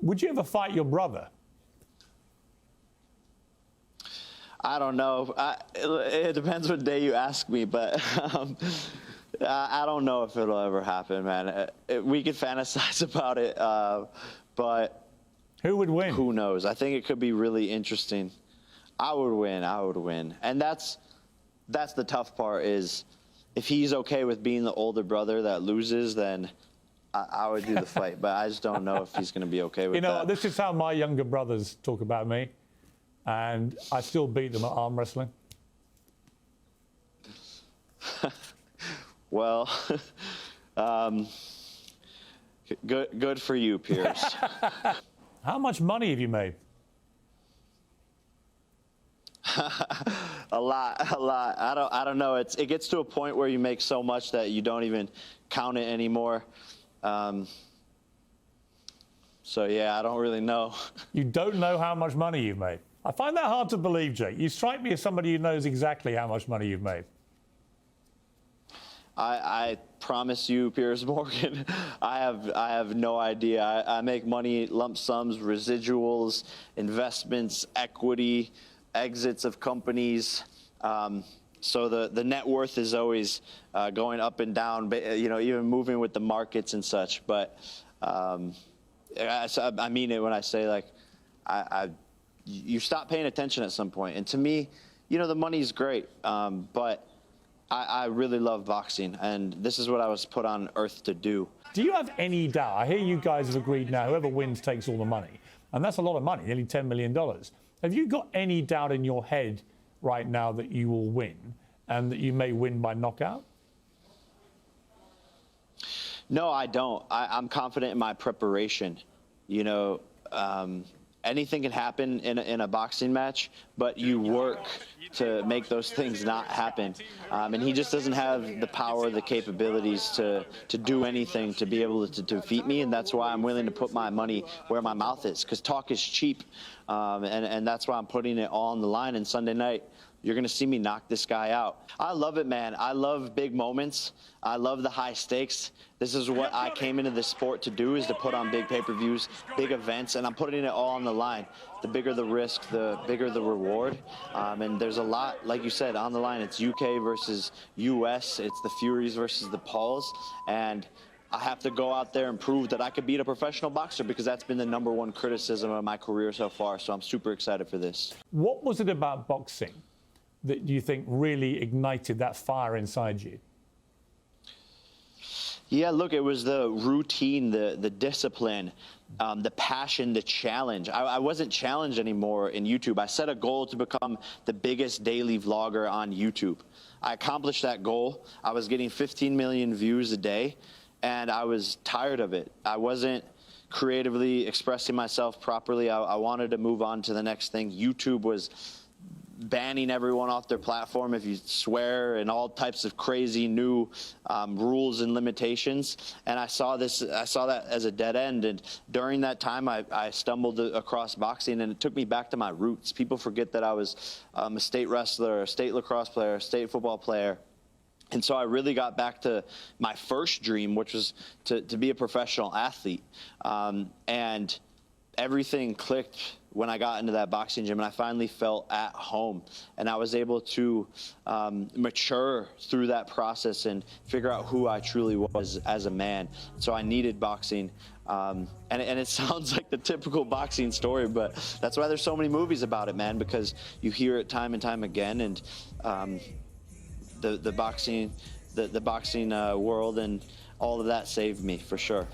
Would you ever fight your brother? I don't know. It depends what day you ask me, but I don't know if it'll ever happen, man. We could fantasize about it, but who would win? Who knows? I think it could be really interesting. I would win. I would win, and that's the tough part. Is if he's okay with being the older brother that loses, then I would do the fight. But I just don't know if he's going to be okay with that. This is how my younger brothers talk about me, and I still beat them at arm wrestling. Well, good for you, Piers. How much money have you made? A lot. I don't know. It gets to a point where you make so much that you don't even count it anymore. So yeah, I don't really know. You don't know how much money you've made? I find that hard to believe, Jake. You strike me as somebody who knows exactly how much money you've made. I promise you, Piers Morgan, I have no idea. I make money, lump sums, residuals, investments, equity, exits of companies. So the net worth is always going up and down, but, even moving with the markets and such. But I mean it when I say, like, you stop paying attention at some point. And to me, the money's great, but I really love boxing, and this is what I was put on earth to do. Do you have any doubt? I hear you guys have agreed now, whoever wins takes all the money. And that's a lot of money, nearly $10 million. Have you got any doubt in your head right now that you will win and that you may win by knockout? No, I don't. I'm confident in my preparation. Anything can happen in a boxing match, but you work to make those things not happen. And he just doesn't have the power, the capabilities to do anything to be able to defeat me. And that's why I'm willing to put my money where my mouth is, because talk is cheap. And that's why I'm putting it all on the line. And Sunday night, you're going to see me knock this guy out. I love it, man. I love big moments. I love the high stakes. This is what I came into this sport to do, is to put on big pay-per-views, big events, and I'm putting it all on the line. The bigger the risk, the bigger the reward. And there's a lot, like you said, on the line. It's UK versus US. It's the Furies versus the Pauls. And I have to go out there and prove that I could beat a professional boxer, because that's been the #1 criticism of my career so far. So I'm super excited for this. What was it about boxing that you think really ignited that fire inside you? Yeah, look, it was the routine, the discipline, the passion, the challenge. I wasn't challenged anymore in YouTube. I set a goal to become the biggest daily vlogger on YouTube. I accomplished that goal. I was getting 15 million views a day, and I was tired of it. I wasn't creatively expressing myself properly. I wanted to move on to the next thing. YouTube was banning everyone off their platform if you swear, and all types of crazy new rules and limitations. And I saw that as a dead end. And during that time, I stumbled across boxing, and it took me back to my roots. People forget that I was a state wrestler, a state lacrosse player, a state football player. And so I really got back to my first dream, which was to be a professional athlete. And everything clicked when I got into that boxing gym, and I finally felt at home. And I was able to mature through that process and figure out who I truly was as a man. So I needed boxing. And it sounds like the typical boxing story, but that's why there's so many movies about it, man, because you hear it time and time again. And the boxing world and all of that saved me, for sure.